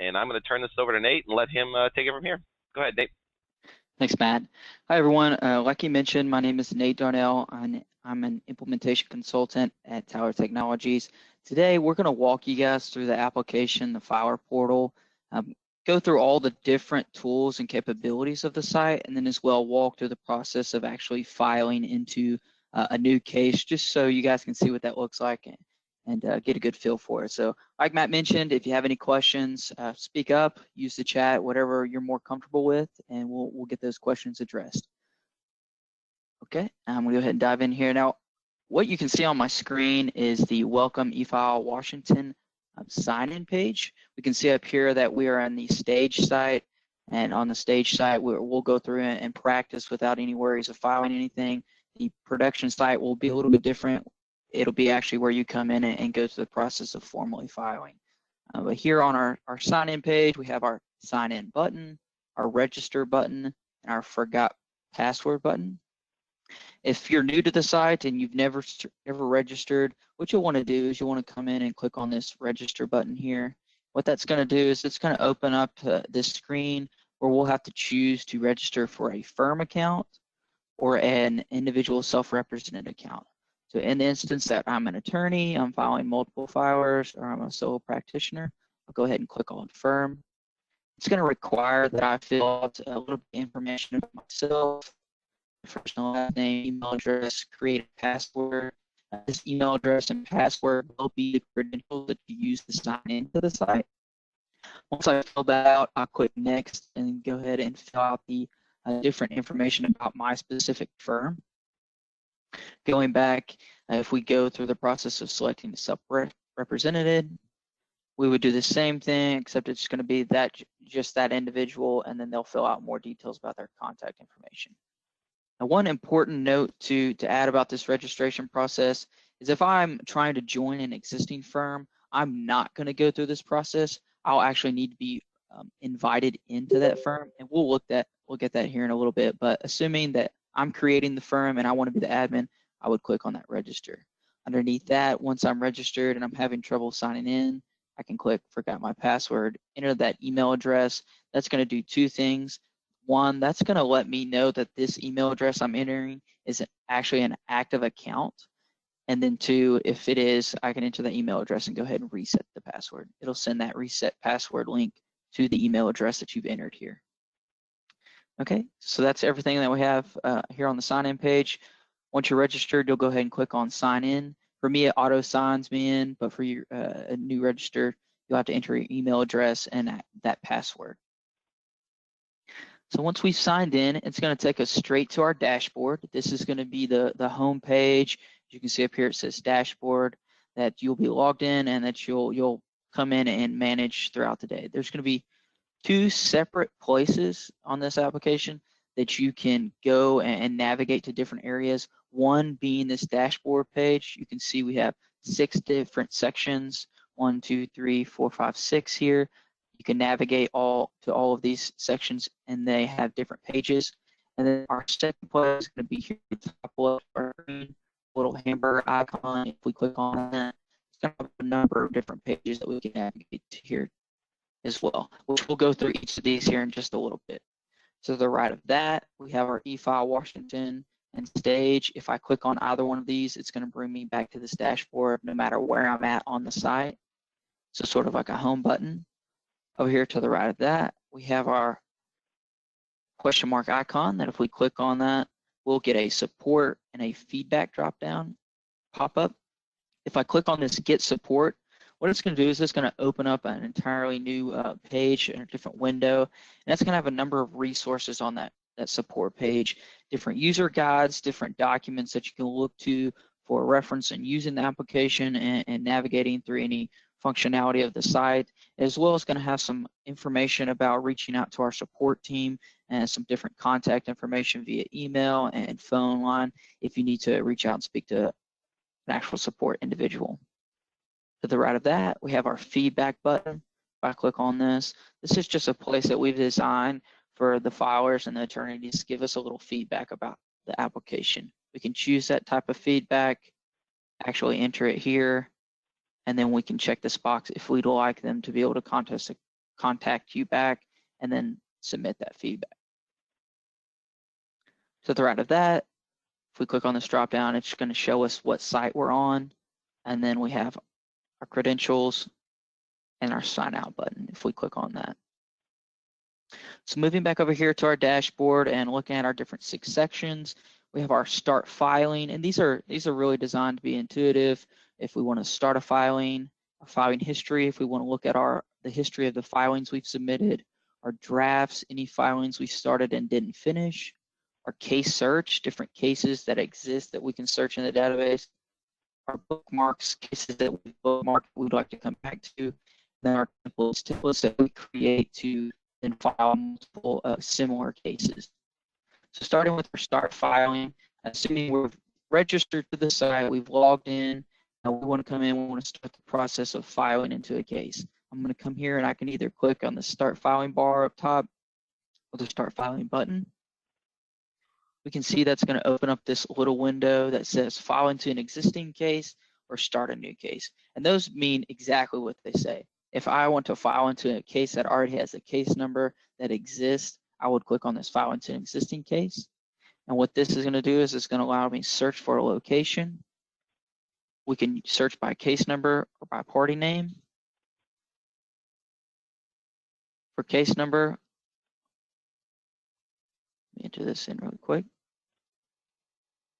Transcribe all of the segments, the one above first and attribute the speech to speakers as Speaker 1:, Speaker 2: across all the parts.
Speaker 1: and I'm going to turn this over to Nate and let him take it from here. Go ahead, Nate.
Speaker 2: Thanks, Matt. Hi, everyone. Like you mentioned, my name is Nate Darnell. I'm an implementation consultant at Tyler Technologies. Today, we're going to walk you guys through the application, the Filer portal, go through all the different tools and capabilities of the site, and then as well walk through the process of actually filing into a new case, just so you guys can see what that looks like and get a good feel for it. So like Matt mentioned, if you have any questions, speak up, use the chat, whatever you're more comfortable with, and we'll get those questions addressed. Okay, I'm gonna go ahead and dive in here. Now, what you can see on my screen is the Welcome eFile Washington sign-in page. We can see up here that we are on the stage site, and on the stage site, we'll go through and practice without any worries of filing anything. The production site will be a little bit different. It'll be actually where you come in and go through the process of formally filing. But here on our sign-in page, we have our sign-in button, our register button, and our forgot password button. If you're new to the site and you've never registered, what you'll want to do is you'll want to come in and click on this register button here. What that's going to do is it's going to open up this screen where we'll have to choose to register for a firm account or an individual self-represented account. So in the instance that I'm an attorney, I'm filing multiple filers, or I'm a solo practitioner, I'll go ahead and click on firm. It's going to require that I fill out a little bit of information about myself, first and last name, email address, create a password. This email address and password will be the credentials that you use to sign into the site. Once I fill that out, I'll click next and go ahead and fill out the different information about my specific firm. Going back, if we go through the process of selecting the self-represented, we would do the same thing, except it's going to be just that individual, and then they'll fill out more details about their contact information. Now, one important note to add about this registration process is if I'm trying to join an existing firm, I'm not going to go through this process. I'll actually need to be invited into that firm, and we'll get that here in a little bit. But assuming that I'm creating the firm and I want to be the admin, I would click on that register. Underneath that, once I'm registered and I'm having trouble signing in, I can click forgot my password, enter that email address. That's going to do two things. One, that's going to let me know that this email address I'm entering is actually an active account. And then two, if it is, I can enter the email address and go ahead and reset the password. It'll send that reset password link to the email address that you've entered here. Okay, so that's everything that we have here on the sign-in page. Once you're registered, you'll go ahead and click on sign in. For me, it auto signs me in, but for your a new register, you'll have to enter your email address and that password. So once we've signed in, it's going to take us straight to our dashboard. This is going to be the home page. As you can see up here, it says dashboard, that you'll be logged in and that you'll come in and manage throughout the day. There's going to be two separate places on this application that you can go and navigate to different areas. One being this dashboard page. You can see we have 6 different sections, 1, 2, 3, 4, 5, 6 here. You can navigate to all of these sections, and they have different pages. And then our second place is going to be here at the top left of our screen, little hamburger icon. If we click on that, it's going to have a number of different pages that we can navigate to here as well, which we'll go through each of these here in just a little bit. So to the right of that, we have our eFile Washington and Stage. If I click on either one of these, it's going to bring me back to this dashboard no matter where I'm at on the site. So sort of like a home button. Over here to the right of that, we have our question mark icon that if we click on that, we'll get a support and a feedback drop down pop up. If I click on this get support, what it's going to do is it's going to open up an entirely new page in a different window, and that's going to have a number of resources on that support page, different user guides, different documents that you can look to for reference and using the application and navigating through any functionality of the site, as well as going to have some information about reaching out to our support team and some different contact information via email and phone line if you need to reach out and speak to an actual support individual. To the right of that, we have our feedback button. If I click on this, this is just a place that we've designed for the filers and the attorneys to give us a little feedback about the application. We can choose that type of feedback, actually enter it here, and then we can check this box if we'd like them to be able to contact you back and then submit that feedback. To the right of that, if we click on this drop down, it's going to show us what site we're on, and then we have our credentials and our sign out button if we click on that. So moving back over here to our dashboard and looking at our different 6 sections, we have our start filing, and these are really designed to be intuitive. If we want to start a filing history, if we want to look at the history of the filings we've submitted, our drafts, any filings we started and didn't finish, our case search, different cases that exist that we can search in the database, our bookmarks, cases that we bookmarked we'd like to come back to, then our templates that we create to then file multiple similar cases. So starting with our start filing, assuming we're registered to the site, we've logged in, and we want to come in, we want to start the process of filing into a case. I'm going to come here and I can either click on the start filing bar up top or the start filing button. We can see that's going to open up this little window that says file into an existing case or start a new case. And those mean exactly what they say. If I want to file into a case that already has a case number that exists, I would click on this file into an existing case. And what this is going to do is it's going to allow me to search for a location. We can search by case number or by party name. For case number, let me enter this in really quick.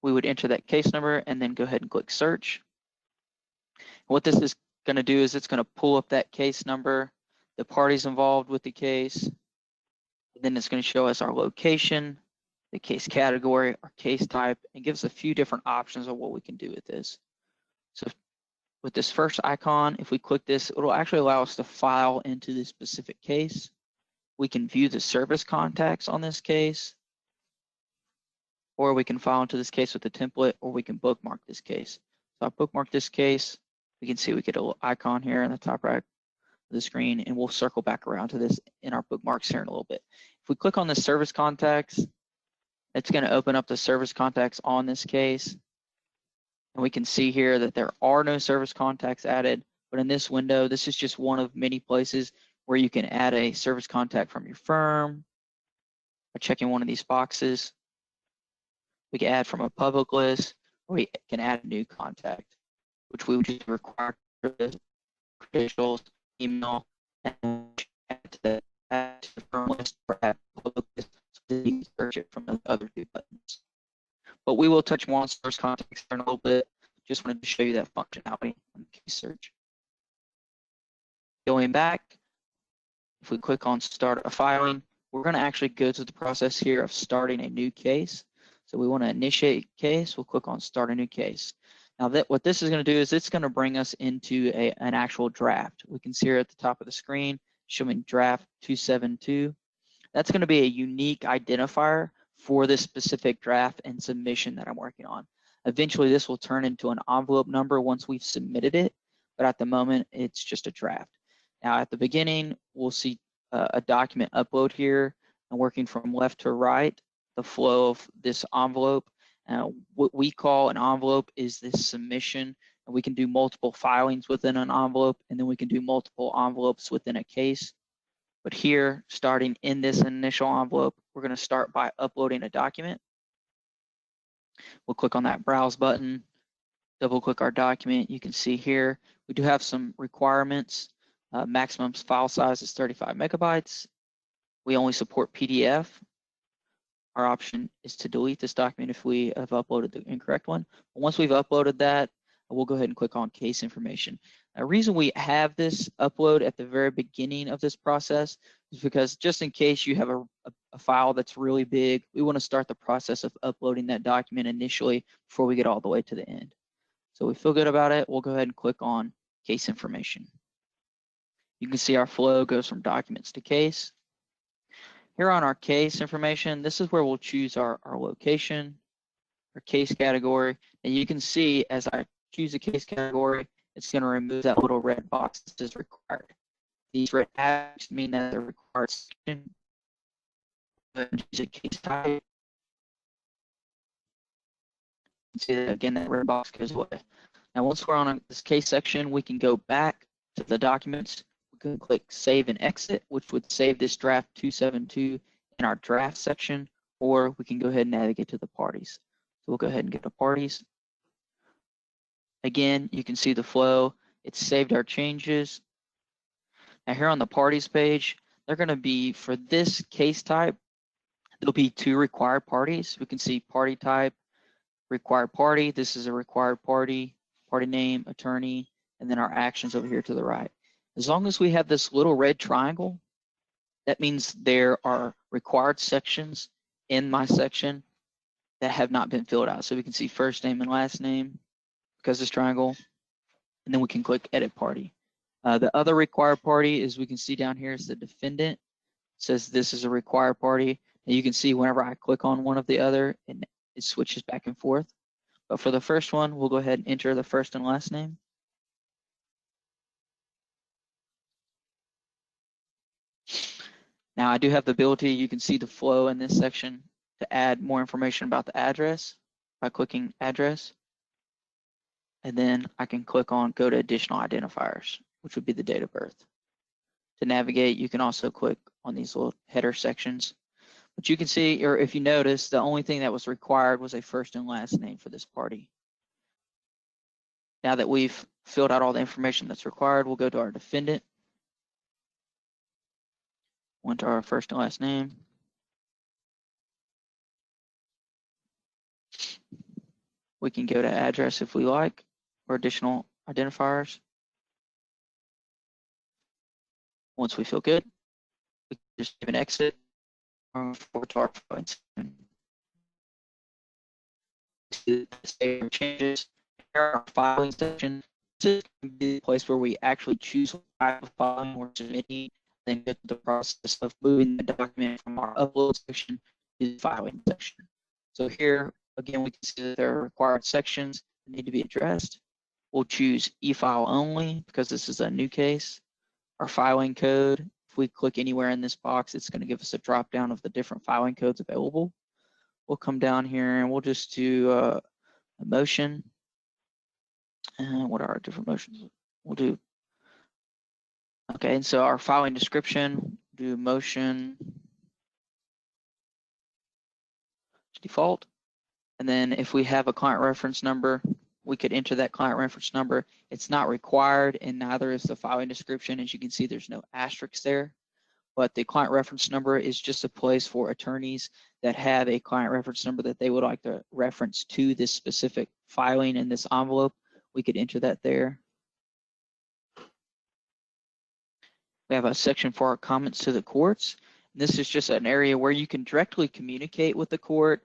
Speaker 2: We would enter that case number and then go ahead and click search. What this is going to do is it's going to pull up that case number, the parties involved with the case, and then it's going to show us our location, the case category, our case type, and gives a few different options of what we can do with this. So with this first icon, if we click this, it will actually allow us to file into this specific case. We can view the service contacts on this case, or we can file into this case with a template, or we can bookmark this case. So I'll bookmark this case. We can see we get a little icon here in the top right of the screen, and we'll circle back around to this in our bookmarks here in a little bit. If we click on the service contacts, it's going to open up the service contacts on this case. And we can see here that there are no service contacts added, but in this window, this is just one of many places where you can add a service contact from your firm by checking one of these boxes. We can add from a public list, or we can add a new contact, which we would just require the credentials, email, and add to the firm list or add public list so that you can search it from the other 2 buttons. But we will touch more on service contacts in a little bit. Just wanted to show you that functionality on the case search. Going back, if we click on start a filing, we're going to actually go through the process here of starting a new case. So we want to initiate case, we'll click on start a new case. Now what this is going to do is it's going to bring us into an actual draft. We can see here at the top of the screen showing draft 272. That's going to be a unique identifier for this specific draft and submission that I'm working on. Eventually this will turn into an envelope number once we've submitted it, but at the moment it's just a draft. Now at the beginning, we'll see a document upload here, and working from left to right, the flow of this envelope. What we call an envelope is this submission, and we can do multiple filings within an envelope, and then we can do multiple envelopes within a case. But here, starting in this initial envelope, we're going to start by uploading a document. We'll click on that browse button, double click our document. You can see here, we do have some requirements. Maximum file size is 35 megabytes. We only support PDF. Our option is to delete this document if we have uploaded the incorrect one. But once we've uploaded that, we'll go ahead and click on case information. The reason we have this upload at the very beginning of this process is because just in case you have a file that's really big, we want to start the process of uploading that document initially before we get all the way to the end. So we feel good about it. We'll go ahead and click on case information. You can see our flow goes from documents to case. Here on our case information, this is where we'll choose our location, our case category, and you can see as I choose a case category, it's going to remove that little red box that says required. These red tags mean that they're required section. Choose a case type. See that again, that red box goes away. Now once we're on this case section, we can go back to the documents. We can click Save and Exit, which would save this draft 272 in our draft section, or we can go ahead and navigate to the parties. So we'll go ahead and get to parties. Again, you can see the flow. It's saved our changes. Now here on the parties page, they're going to be, for this case type, there'll be 2 required parties. We can see party type, required party. This is a required party, party name, attorney, and then our actions over here to the right. As long as we have this little red triangle, that means there are required sections in my section that have not been filled out. So we can see first name and last name because this triangle, and then we can click edit party. The other required party is, we can see down here is the defendant. It says this is a required party. And you can see whenever I click on one of the other, it switches back and forth. But for the first one, we'll go ahead and enter the first and last name. Now I do have the ability, you can see the flow in this section, to add more information about the address by clicking address. And then I can click on go to additional identifiers, which would be the date of birth. To navigate, you can also click on these little header sections. But you can see, or if you notice, the only thing that was required was a first and last name for this party. Now that we've filled out all the information that's required, we'll go to our defendant. Enter our first and last name. We can go to address if we like, or additional identifiers. Once we feel good, we can just give an exit forward to our filing. Save changes. Here in our filing section, this is the place where we actually choose what type of filing we're submitting, then go through the process of moving the document from our upload section to the filing section. So here, again, we can see that there are required sections that need to be addressed. We'll choose e-file only because this is a new case. Our filing code, if we click anywhere in this box, it's going to give us a drop down of the different filing codes available. We'll come down here and we'll just do a motion. And what are our different motions? We'll do, okay, and so our filing description, do motion default. And then if we have a client reference number, we could enter that client reference number. It's not required, and neither is the filing description. As you can see, there's no asterisk there. But the client reference number is just a place for attorneys that have a client reference number that they would like to reference to this specific filing in this envelope. We could enter that there. We have a section for our comments to the courts. This is just an area where you can directly communicate with the court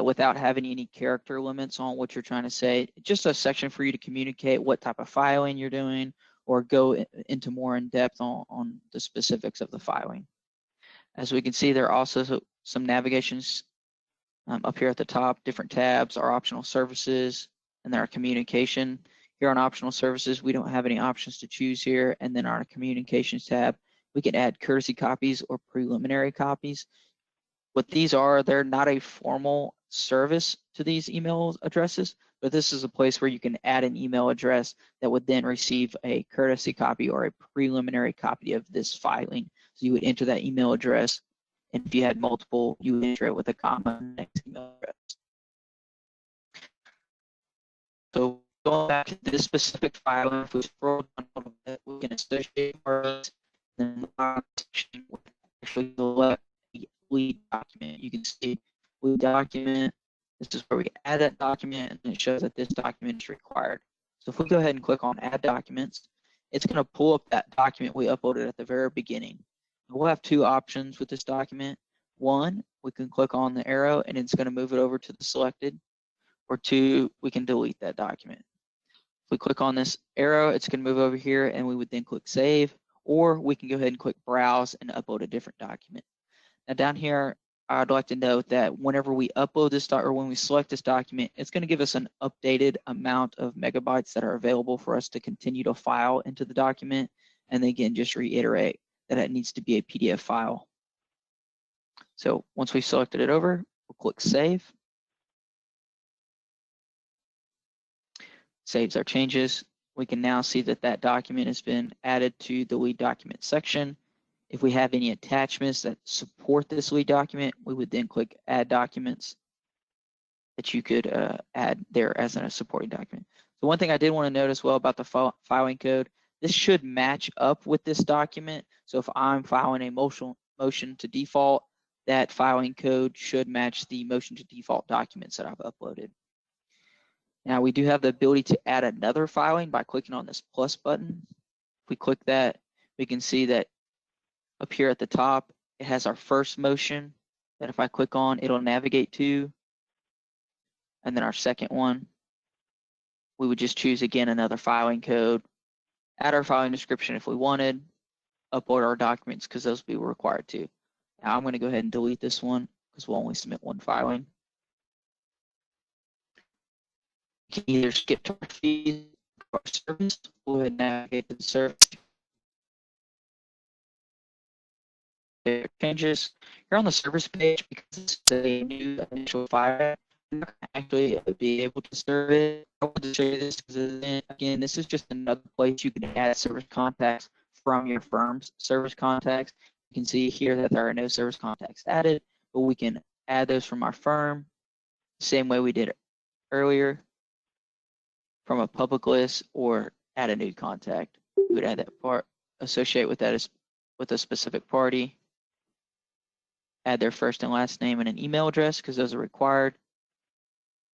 Speaker 2: without having any character limits on what you're trying to say. Just a section for you to communicate what type of filing you're doing, or go into more in depth on the specifics of the filing. As we can see, there are also some navigations up here at the top, different tabs, our optional services, and then our communication. Here on optional services, we don't have any options to choose here. And then our communications tab, we can add courtesy copies or preliminary copies. What these are, they're not a formal service to these email addresses, but this is a place where you can add an email address that would then receive a courtesy copy or a preliminary copy of this filing. So you would enter that email address, and if you had multiple, you would enter it with a comma next email address. So going back to this specific filing, if we scroll down a little bit, we can associate parts, then actually select the lead document. You can see lead document. This is where we add that document, and it shows that this document is required. So if we go ahead and click on Add Documents, it's going to pull up that document we uploaded at the very beginning. We'll have 2 options with this document. 1, we can click on the arrow, and it's going to move it over to the selected. Or 2, we can delete that document. If we click on this arrow, it's going to move over here, and we would then click Save. Or we can go ahead and click Browse and upload a different document. Now down here, I'd like to note that whenever we upload this or when we select this document, it's going to give us an updated amount of megabytes that are available for us to continue to file into the document. And again, just reiterate that it needs to be a PDF file. So once we've selected it over, we'll click Save. Saves our changes. We can now see that that document has been added to the lead document section. If we have any attachments that support this lead document, we would then click Add Documents that you could add there as a supporting document. So one thing I did want to note as well about the filing code, this should match up with this document. So if I'm filing a motion to default, that filing code should match the motion to default documents that I've uploaded. Now we do have the ability to add another filing by clicking on this plus button. If we click that, we can see that up here at the top, it has our first motion that if I click on, it'll navigate to. And then our second one, we would just choose again another filing code, add our filing description if we wanted, upload our documents because those will be required to. Now I'm going to go ahead and delete this one because we'll only submit one filing. You can either skip to our fees or service, go ahead and navigate to the service. There changes. Here on the service page, because it's a new initial file, you're not going to actually be able to serve it. I want to show you this because, again, this is just another place you can add service contacts from your firm's service contacts. You can see here that there are no service contacts added, but we can add those from our firm, the same way we did earlier, from a public list or add a new contact. We would add that part, associate with that as with a specific party, add their first and last name and an email address because those are required.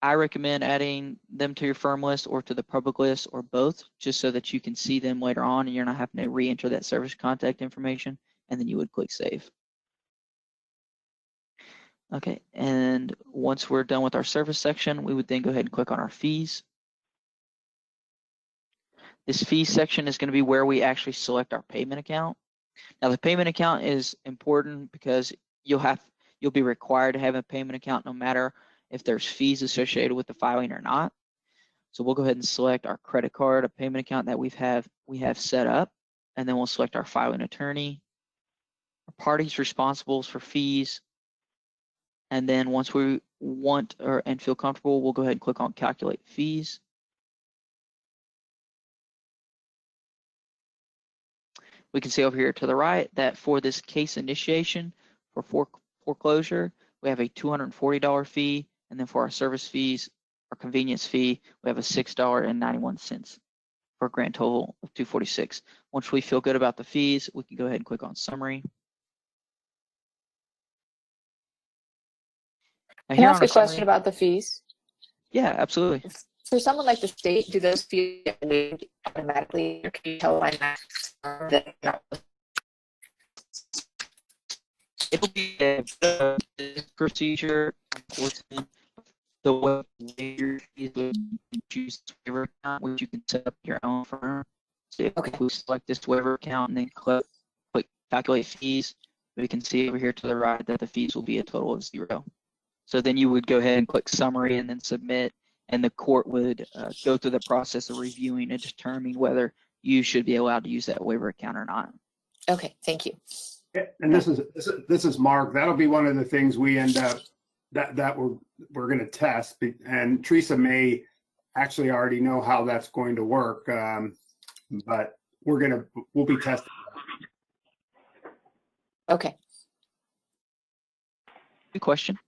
Speaker 2: I recommend adding them to your firm list or to the public list or both, just so that you can see them later on and you're not having to re-enter that service contact information, and then you would click save. Okay, and once we're done with our service section, we would then go ahead and click on our fees. This fees section is going to be where we actually select our payment account. Now the payment account is important because you'll be required to have a payment account no matter if there's fees associated with the filing or not. So we'll go ahead and select our credit card, a payment account that we have set up, and then we'll select our filing attorney, our parties responsible for fees, and then once we want and feel comfortable, we'll go ahead and click on calculate fees. We can see over here to the right that for this case initiation for foreclosure, we have a $240 fee, and then for our service fees, our convenience fee, we have a $6.91 for a grand total of $246. Once we feel good about the fees, we can go ahead and click on summary.
Speaker 3: Can I ask a question about the fees?
Speaker 2: Yeah, absolutely.
Speaker 3: For someone like the state, do those fees get waived automatically, or can you tell my max that?
Speaker 2: It'll be a procedure. The way your fees would choose waiver account, which you can set up your own firm. So if we select this waiver account and then click calculate fees, we can see over here to the right that the fees will be a total of 0. So then you would go ahead and click summary and then submit, and the court would go through the process of reviewing and determining whether you should be allowed to use that waiver account or not.
Speaker 3: Okay, thank you.
Speaker 4: And this is Mark. That'll be one of the things we end up that we're going to test, and Teresa may actually already know how that's going to work, but we'll be testing.
Speaker 3: Okay.
Speaker 2: Good question.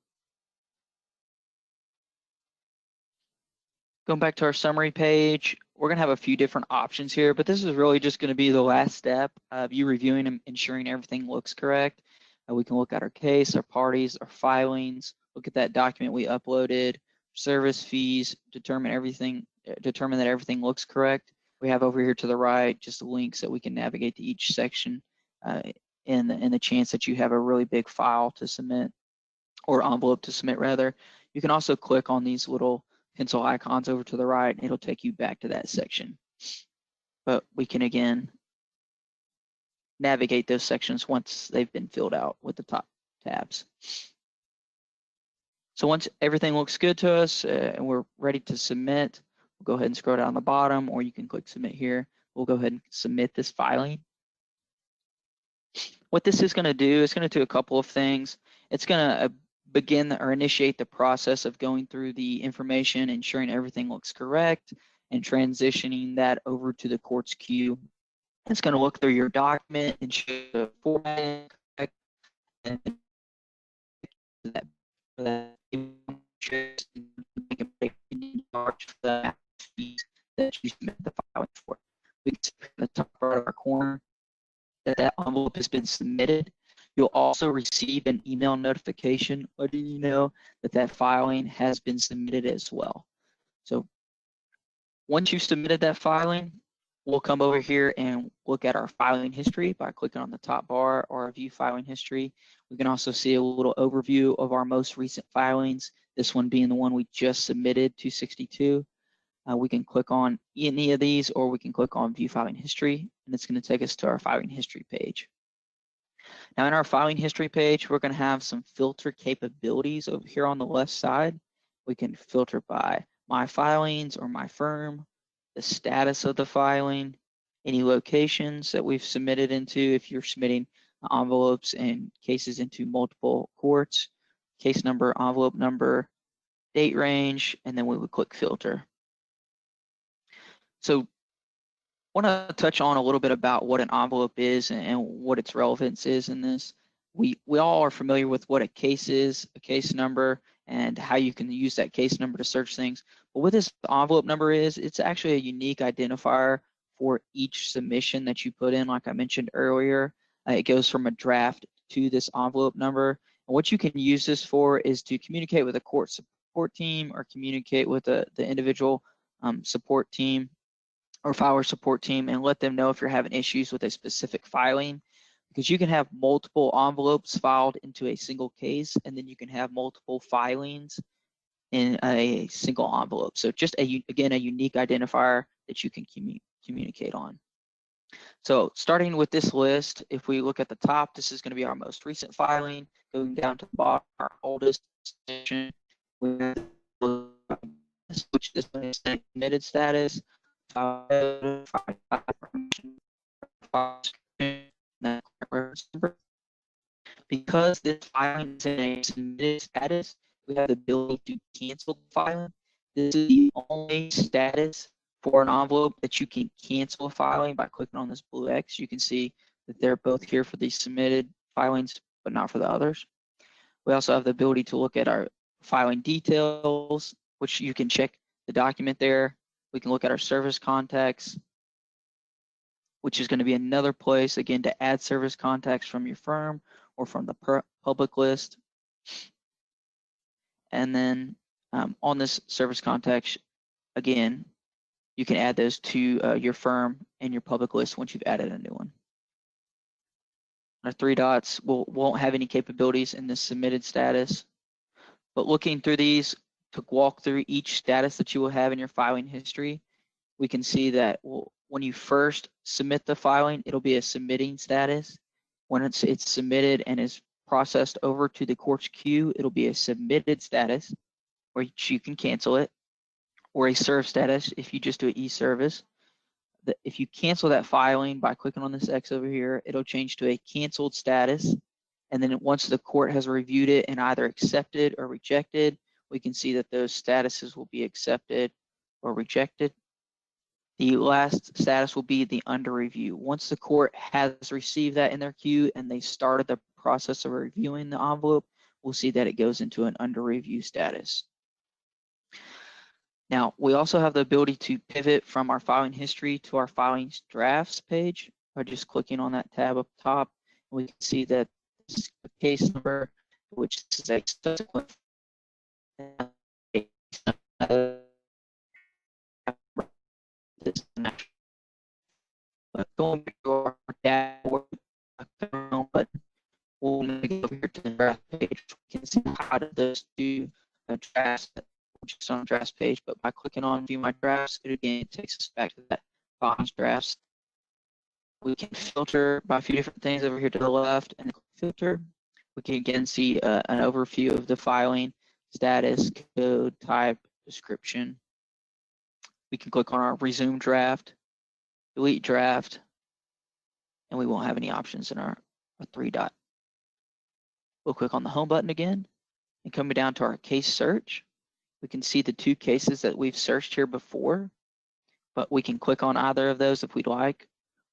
Speaker 2: Going back to our summary page, we're going to have a few different options here, but this is really just going to be the last step of you reviewing and ensuring everything looks correct. We can look at our case, our parties, our filings, look at that document we uploaded, service fees, determine that everything looks correct. We have over here to the right just links that we can navigate to each section in the chance that you have a really big file to submit, or envelope to submit rather. You can also click on these little pencil icons over to the right, and it'll take you back to that section. But we can again navigate those sections once they've been filled out with the top tabs. So once everything looks good to us and we're ready to submit, we'll go ahead and scroll down the bottom, or you can click submit here. We'll go ahead and submit this filing. What this is going to do is going to do a couple of things. It's going to begin or initiate the process of going through the information, ensuring everything looks correct, and transitioning that over to the court's queue. It's going to look through your document and show the format and that that you submit the filing for. We can see in the top right of our corner that envelope has been submitted. You'll also receive an email notification letting you know that filing has been submitted as well. So once you've submitted that filing, we'll come over here and look at our filing history by clicking on the top bar or view filing history. We can also see a little overview of our most recent filings, this one being the one we just submitted, 262. We can click on any of these, or we can click on view filing history, and it's going to take us to our filing history page. Now in our filing history page, we're going to have some filter capabilities over here on the left side. We can filter by my filings or my firm, the status of the filing, any locations that we've submitted into if you're submitting envelopes and cases into multiple courts, case number, envelope number, date range, and then we would click filter. So I want to touch on a little bit about what an envelope is and what its relevance is in this. We all are familiar with what a case is, a case number, and how you can use that case number to search things. But what this envelope number is, it's actually a unique identifier for each submission that you put in. Like I mentioned earlier, it goes from a draft to this envelope number. And what you can use this for is to communicate with a court support team or communicate with the individual support team or filer support team and let them know if you're having issues with a specific filing, because you can have multiple envelopes filed into a single case, and then you can have multiple filings in a single envelope. So just again, a unique identifier that you can communicate on. So starting with this list, if we look at the top, this is going to be our most recent filing. Going down to the bottom, our oldest submission, which this one is submitted status. Because this filing is in a submitted status, we have the ability to cancel the filing. This is the only status for an envelope that you can cancel a filing by clicking on this blue X. You can see that they're both here for the submitted filings, but not for the others. We also have the ability to look at our filing details, which you can check the document there. We can look at our service contacts, which is going to be another place, again, to add service contacts from your firm or from the public list. And then on this service contacts, again, you can add those to your firm and your public list once you've added a new one. Our three dots won't have any capabilities in this submitted status, but looking through these to walk through each status that you will have in your filing history, we can see that when you first submit the filing, it'll be a submitting status. When it's submitted and is processed over to the court's queue, it'll be a submitted status, where you can cancel it, or a serve status if you just do an e-service. If you cancel that filing by clicking on this X over here, it'll change to a canceled status. And then once the court has reviewed it and either accepted or rejected, we can see that those statuses will be accepted or rejected. The last status will be the under review. Once the court has received that in their queue and they started the process of reviewing the envelope, we'll see that it goes into an under review status. Now, we also have the ability to pivot from our filing history to our filings drafts page by just clicking on that tab up top. We can see that this is a case number, which is a subsequent going to our dashboard, but we'll go over here to the draft page. We can see how to those do a draft, which is on the drafts page, but by clicking on view my drafts, it again takes us back to that filings drafts. We can filter by a few different things over here to the left and filter. We can again see an overview of the filing, status, code, type, description. We can click on our resume draft, delete draft, and we won't have any options in our three dot. We'll click on the home button again, and coming down to our case search, we can see the two cases that we've searched here before. but we can click on either of those if we'd like,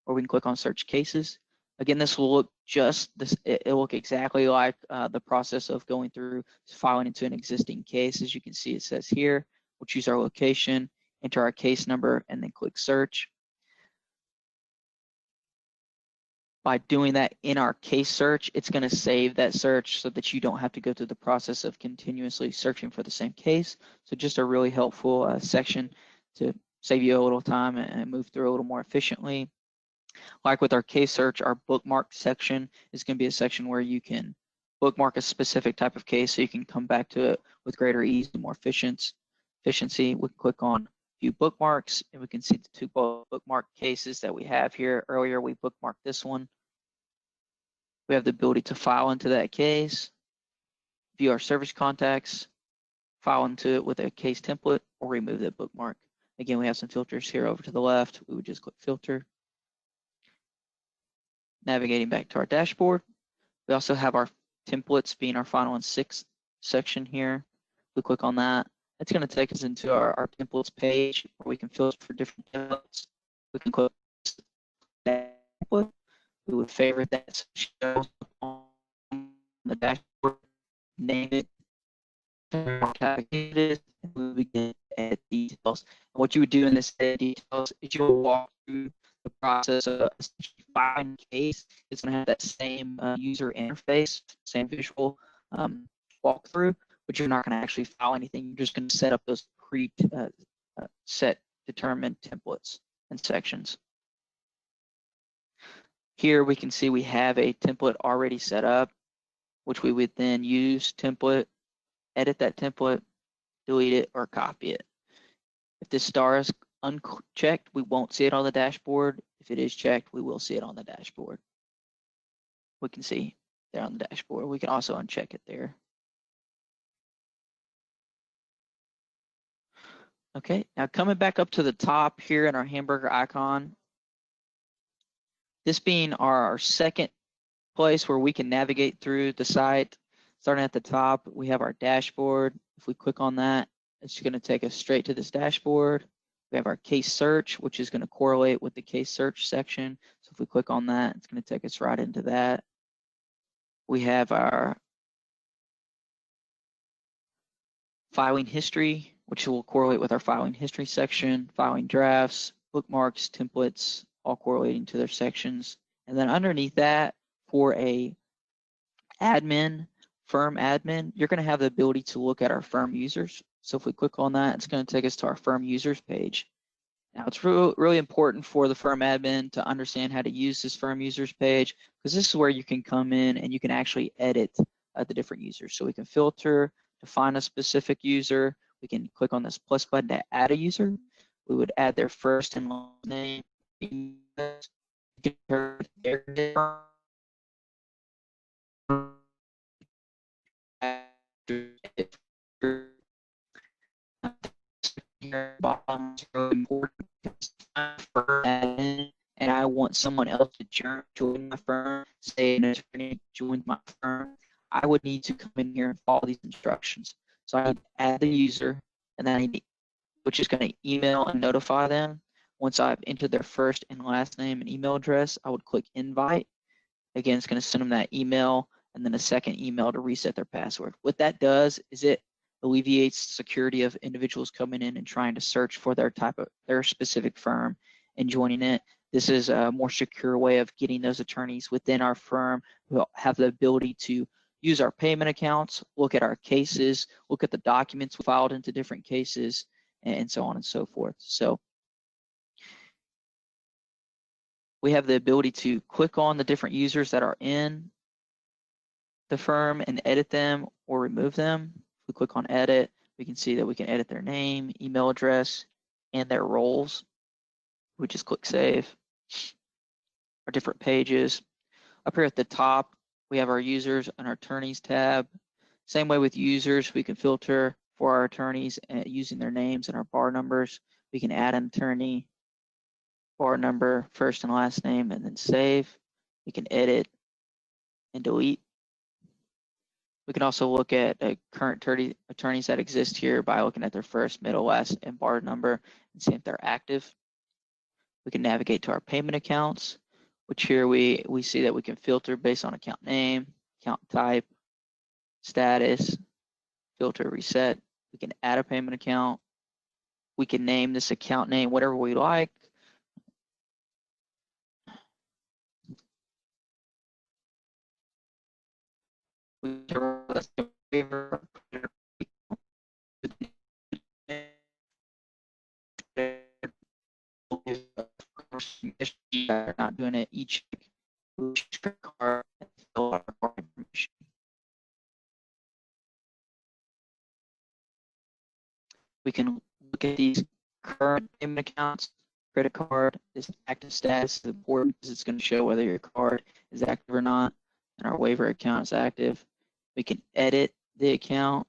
Speaker 2: or we can click on search cases. Again, this will look it'll look exactly like the process of going through filing into an existing case. As you can see, it says here, we'll choose our location, enter our case number, and then click search. By doing that in our case search, it's going to save that search so that you don't have to go through the process of continuously searching for the same case. So just a really helpful section to save you a little time and move through a little more efficiently. Like with our case search, our bookmark section is going to be a section where you can bookmark a specific type of case so you can come back to it with greater ease and more efficiency. We can click on view bookmarks and we can see the two bookmark cases that we have here. Earlier we bookmarked this one. We have the ability to file into that case, view our service contacts, file into it with a case template, or remove that bookmark. Again, we have some filters here over to the left. We would just click filter. Navigating back to our dashboard. We also have our templates being our final and sixth section here. We click on that. It's going to take us into our templates page where we can filter for different templates. We can click that template. We would favorite that shows on the dashboard, name it, what it is, and we begin to add details. And what you would do in this edit details is you will walk through the process of filing a case. It's going to have that same user interface, same visual walkthrough, but you're not going to actually file anything. You're just going to set up those set determined templates and sections. Here we can see we have a template already set up, which we would then use template, edit that template, delete it, or copy it. If this star is unchecked, we won't see it on the dashboard. If it is checked, we will see it on the dashboard. We can see there on the dashboard. We can also uncheck it there. Okay, now coming back up to the top here in our hamburger icon, this being our second place where we can navigate through the site. Starting at the top, we have our dashboard. If we click on that, it's going to take us straight to this dashboard. We have our case search, which is going to correlate with the case search section. So if we click on that, it's going to take us right into that. We have our filing history, which will correlate with our filing history section, filing drafts, bookmarks, templates, all correlating to their sections. And then underneath that, for a admin, firm admin, you're going to have the ability to look at our firm users. So if we click on that, it's going to take us to our firm users page. Now it's really important for the firm admin to understand how to use this firm users page, because this is where you can come in and you can actually edit the different users. So we can filter to find a specific user. We can click on this plus button to add a user. We would add their first and last name. Bottom is really important and I want someone else to join my firm, say an attorney joins my firm, I would need to come in here and follow these instructions. So I need to add the user, and then I need, which is going to email and notify them. Once I've entered their first and last name and email address, I would click invite. Again, it's going to send them that email and then a second email to reset their password. What that does is it alleviates security of individuals coming in and trying to search for their specific firm and joining it. This is a more secure way of getting those attorneys within our firm who have the ability to use our payment accounts, look at our cases, look at the documents filed into different cases, and so on and so forth. So we have the ability to click on the different users that are in the firm and edit them or remove them. If we click on edit, we can see that we can edit their name, email address, and their roles. We just click save. Our different pages. Up here at the top, we have our users and our attorneys tab. Same way with users, we can filter for our attorneys using their names and our bar numbers. We can add an attorney, bar number, first and last name, and then save. We can edit and delete. We can also look at current attorneys that exist here by looking at their first, middle, last, and bar number and see if they're active. We can navigate to our payment accounts, which here we see that we can filter based on account name, account type, status, filter, reset. We can add a payment account. We can name this account name whatever we like. We are not doing it each card and fill out our information. We can look at these current payment accounts. Credit card is active status is important because it's going to show whether your card is active or not, and our waiver account is active. We can edit the account,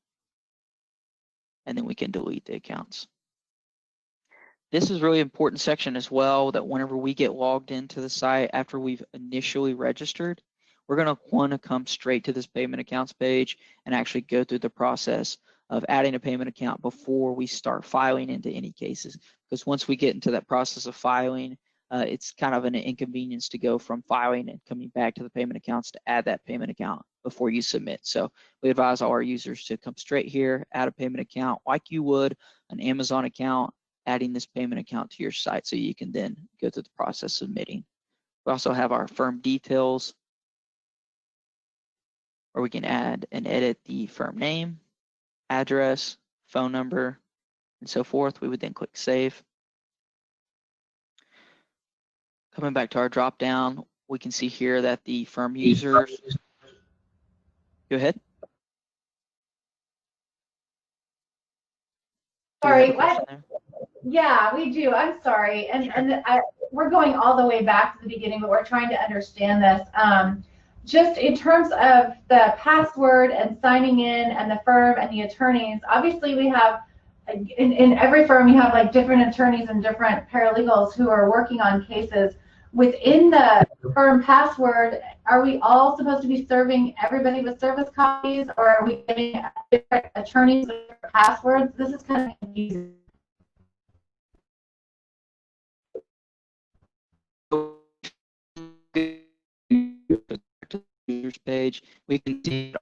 Speaker 2: and then we can delete the accounts. This is really important section as well, that whenever we get logged into the site after we've initially registered, we're going to want to come straight to this payment accounts page and actually go through the process of adding a payment account before we start filing into any cases. Because once we get into that process of filing, it's kind of an inconvenience to go from filing and coming back to the payment accounts to add that payment account before you submit. So we advise all our users to come straight here, add a payment account like you would an Amazon account, adding this payment account to your site so you can then go through the process of submitting. We also have our firm details, where we can add and edit the firm name, address, phone number, and so forth. We would then click save. Coming back to our drop down, we can see here that the firm users, go ahead.
Speaker 5: Sorry, what? Yeah, we do. I'm sorry. We're going all the way back to the beginning, but we're trying to understand this. Just in terms of the password and signing in and the firm and the attorneys, obviously we have, in every firm you have like different attorneys and different paralegals who are working on cases. Within the firm password, are we all supposed to be serving everybody with service copies, or are we getting different attorneys with different passwords? This is kind of confusing.
Speaker 2: Users page, we can see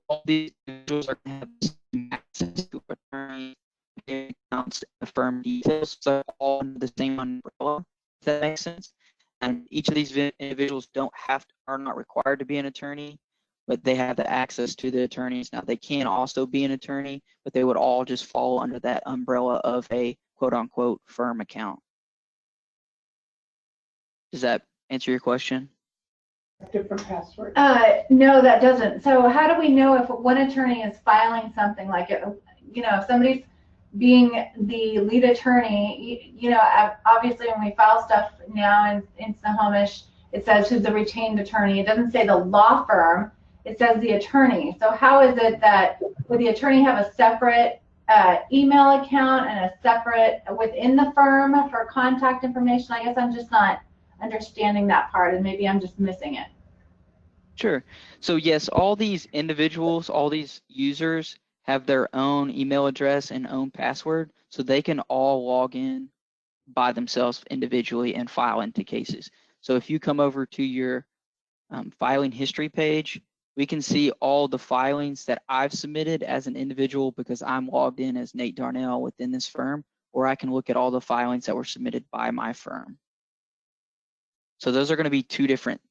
Speaker 2: all these individuals are going to have access to attorney accounts and firm details, so all under the same umbrella. If that makes sense. And each of these individuals are not required to be an attorney, but they have the access to the attorneys. Now they can also be an attorney, but they would all just fall under that umbrella of a quote unquote firm account. Does that answer your question?
Speaker 5: Different password. No, that doesn't. So how do we know if one attorney is filing something like it? You know, if somebody's being the lead attorney, you know, obviously when we file stuff now in Snohomish, it says who's the retained attorney. It doesn't say the law firm. It says the attorney. So how is it that would the attorney have a separate email account and a separate within the firm for contact information? I guess I'm just not understanding that part, and maybe I'm just missing it.
Speaker 2: Sure. So yes, all these individuals, all these users have their own email address and own password, so they can all log in by themselves individually and file into cases. So if you come over to your filing history page, we can see all the filings that I've submitted as an individual because I'm logged in as Nate Darnell within this firm, or I can look at all the filings that were submitted by my firm. So those are going to be two different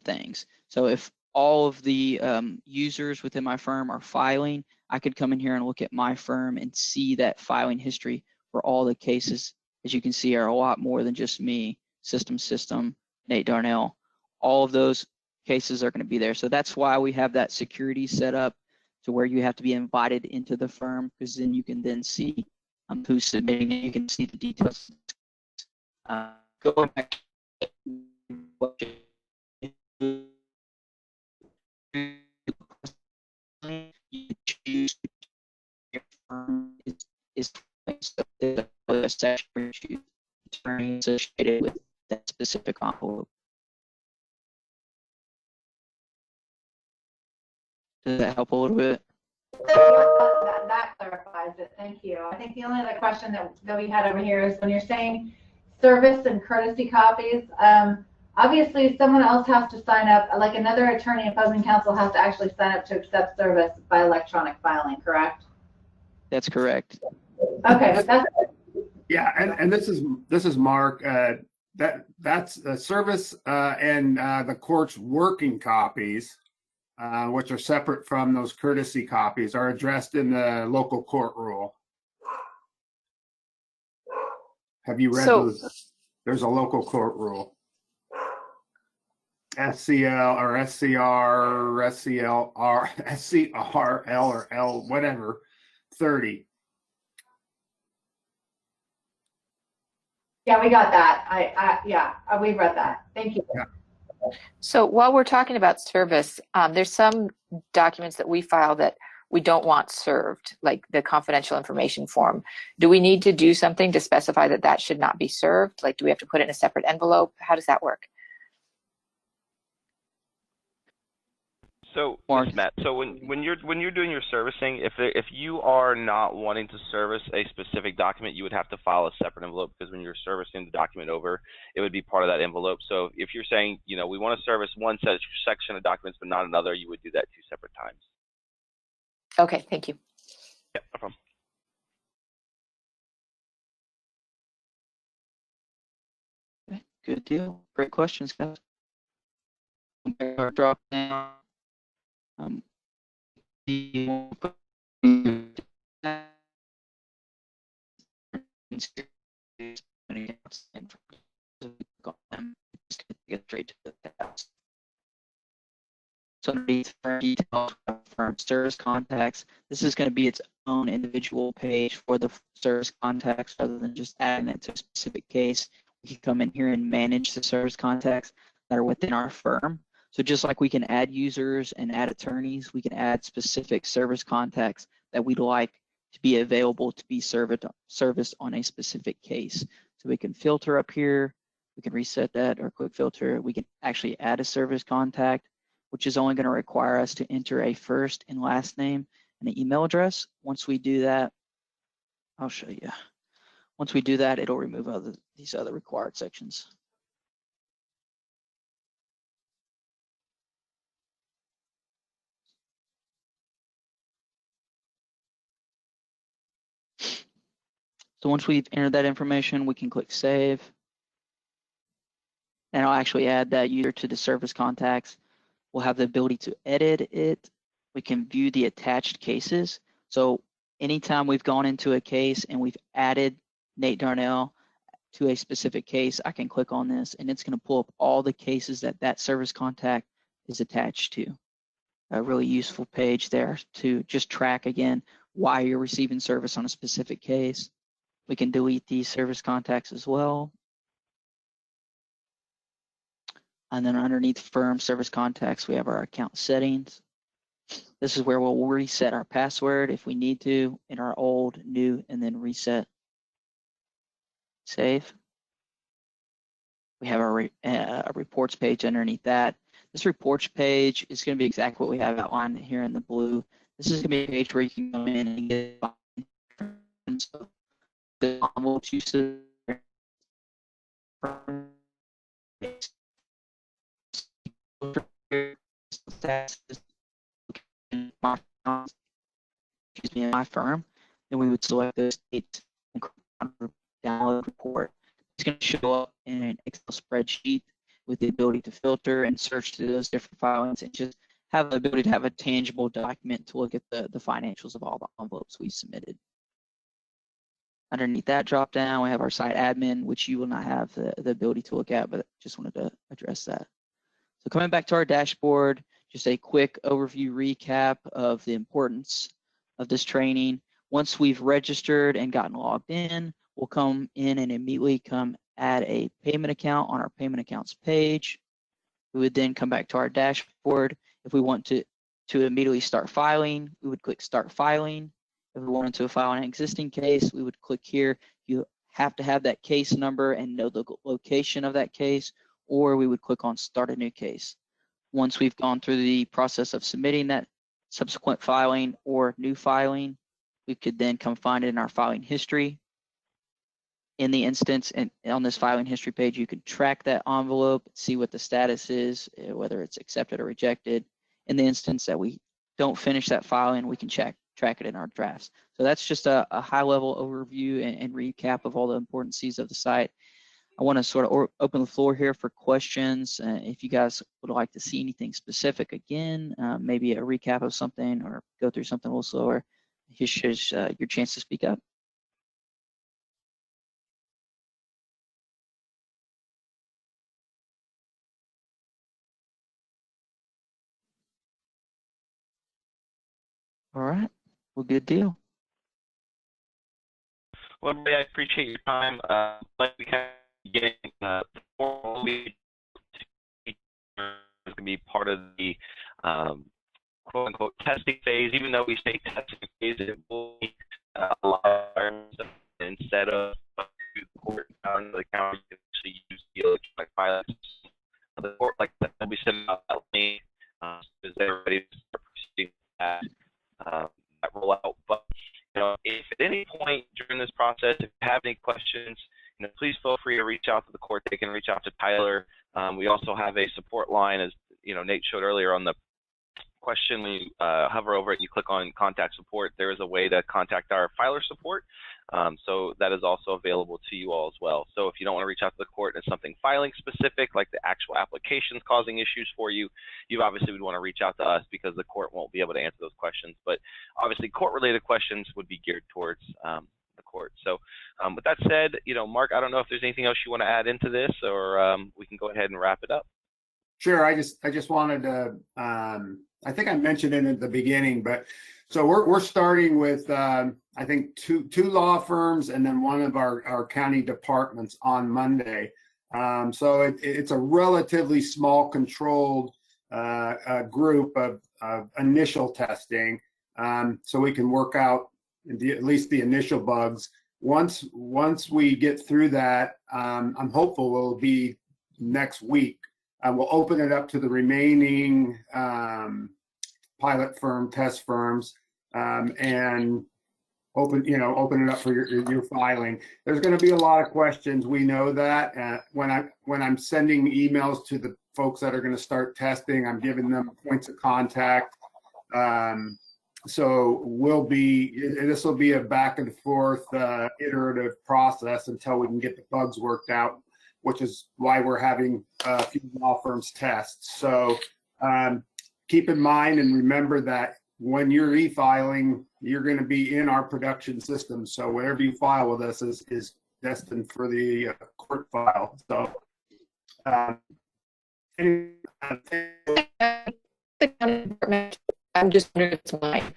Speaker 2: things. So if all of the users within my firm are filing, I could come in here and look at my firm and see that filing history for all the cases. As you can see, are a lot more than just me, system, Nate Darnell. All of those cases are going to be there. So that's why we have that security set up to where you have to be invited into the firm, because then you can then see who's submitting it. You can see the details. Going back you choose your firm is a section where you attorney associated with that specific envelope. Does that help a little bit?
Speaker 5: That clarifies it. Thank you. I think the only other question that we had over here is when you're saying service and courtesy copies, obviously someone else has to sign up, like another attorney opposing counsel has to actually sign up to accept service by electronic filing, correct?
Speaker 2: That's correct.
Speaker 5: Okay, that's
Speaker 4: Yeah, and this is Mark. That's the service and the court's working copies, which are separate from those courtesy copies, are addressed in the local court rule. Have you read those? There's a local court rule. SCL or SCR, SCLR, SCRL or L, whatever, 30.
Speaker 5: Yeah, we got that. We read that. Thank you.
Speaker 4: Yeah.
Speaker 3: So while we're talking about service, there's some documents that we file that we don't want served, like the confidential information form. Do we need to do something to specify that that should not be served? Like, do we have to put it in a separate envelope? How does that work?
Speaker 1: So,
Speaker 2: Mark.
Speaker 1: this is Matt. So when you're doing your servicing, if you are not wanting to service a specific document, you would have to file a separate envelope, because when you're servicing the document over, it would be part of that envelope. So if you're saying, you know, we want to service one section of documents but not another, you would do that 2 separate times.
Speaker 3: Okay, thank you.
Speaker 1: Yeah, no problem.
Speaker 2: Good deal. Great questions, guys. Drop down. Get straight to the tabs. So underneath firm details, firm service contacts, this is going to be its own individual page for the service contacts rather than just adding it to a specific case. We can come in here and manage the service contacts that are within our firm. So just like we can add users and add attorneys, we can add specific service contacts that we'd like to be available to be serviced on a specific case. So we can filter up here, we can reset that or quick filter. We can actually add a service contact, which is only going to require us to enter a first and last name and an email address. Once we do that, I'll show you. Once we do that, it'll remove these other required sections. So once we've entered that information, we can click Save. And I'll actually add that user to the service contacts. We'll have the ability to edit it. We can view the attached cases. So anytime we've gone into a case and we've added Nate Darnell to a specific case, I can click on this and it's going to pull up all the cases that that service contact is attached to. A really useful page there to just track again why you're receiving service on a specific case. We can delete these service contacts as well. And then underneath firm service contacts, we have our account settings. This is where we'll reset our password if we need to in our old, new, and then reset. Save. We have our reports page underneath that. This reports page is going to be exactly what we have outlined here in the blue. This is going to be a page where you can come in and get the envelopes you submit. My firm, then we would select those states and download report. It's going to show up in an Excel spreadsheet with the ability to filter and search through those different filings and just have the ability to have a tangible document to look at the financials of all the envelopes we submitted. Underneath that drop down, we have our site admin, which you will not have the ability to look at, but just wanted to address that. So coming back to our dashboard, just a quick overview recap of the importance of this training. Once we've registered and gotten logged in, we'll come in and immediately add a payment account on our payment accounts page. We would then come back to our dashboard. If we want to immediately start filing, we would click Start Filing. If we wanted to file an existing case, we would click here. You have to have that case number and know the location of that case, or we would click on Start a New Case. Once we've gone through the process of submitting that subsequent filing or new filing, we could then come find it in our filing history. In the instance, and on this filing history page, you can track that envelope, see what the status is, whether it's accepted or rejected. In the instance that we don't finish that filing, we can track it in our drafts. So that's just a high-level overview and recap of all the important C's of the site. I want to sort of open the floor here for questions. If you guys would like to see anything specific again, maybe a recap of something or go through something a little slower, here's your chance to speak up. All right, well, good deal.
Speaker 1: Well, everybody, I appreciate your time. Like we kind of getting formal is going to be part of the quote unquote testing phase. Even though we say testing phase, it will be a lot of environments instead of the court down the county to actually use the electronic filing system. The court, like that, will be sending out that link as they're ready to start proceeding with that rollout. But if at any point during this process, if you have any questions, please feel free to reach out to the court. They can reach out to Tyler. We also have a support line, as Nate showed earlier on the question. When you hover over it and you click on contact support, there is a way to contact our filer support. So that is also available to you all as well. So if you don't want to reach out to the court and it's something filing specific, like the actual applications causing issues for you, you obviously would want to reach out to us because the court won't be able to answer those questions. But obviously court-related questions would be geared towards the court. So with that said, Mark, I don't know if there's anything else you want to add into this, or we can go ahead and wrap it up.
Speaker 4: Sure. I just wanted to, I think I mentioned it at the beginning, but so we're starting with, I think two law firms and then one of our county departments on Monday. So it's a relatively small controlled group of initial testing, so we can work out at least the initial bugs. Once we get through that, I'm hopeful it'll be next week. We'll open it up to the remaining pilot firm, test firms, and open it up for your filing. There's going to be a lot of questions. We know that. When I'm sending emails to the folks that are going to start testing, I'm giving them points of contact. So this will be a back and forth iterative process until we can get the bugs worked out, which is why we're having a few law firms test. So keep in mind and remember that when you're e-filing, you're going to be in our production system. So whatever you file with us is destined for the court file. So
Speaker 3: I'm just wondering if it's mine.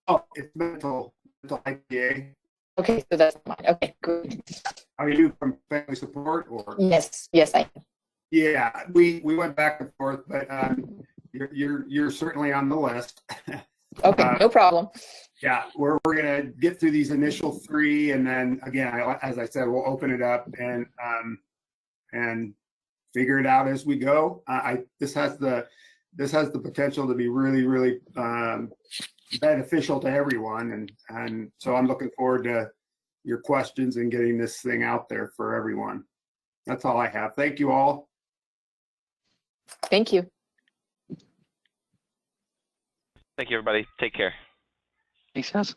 Speaker 4: oh, it's mental IPA.
Speaker 3: Okay, so that's mine. Okay, good.
Speaker 4: Are you from family support or?
Speaker 3: Yes, I am.
Speaker 4: Yeah, we went back and forth, but you're certainly on the list.
Speaker 3: Okay, no problem.
Speaker 4: Yeah, we're gonna get through these initial three, and then again, as I said, we'll open it up and figure it out as we go. This has the potential to be really beneficial to everyone, and so I'm looking forward to your questions and getting this thing out there for everyone. That's all I have. Thank you all.
Speaker 3: Thank you.
Speaker 1: Thank you, everybody. Take care.
Speaker 2: Thanks, guys.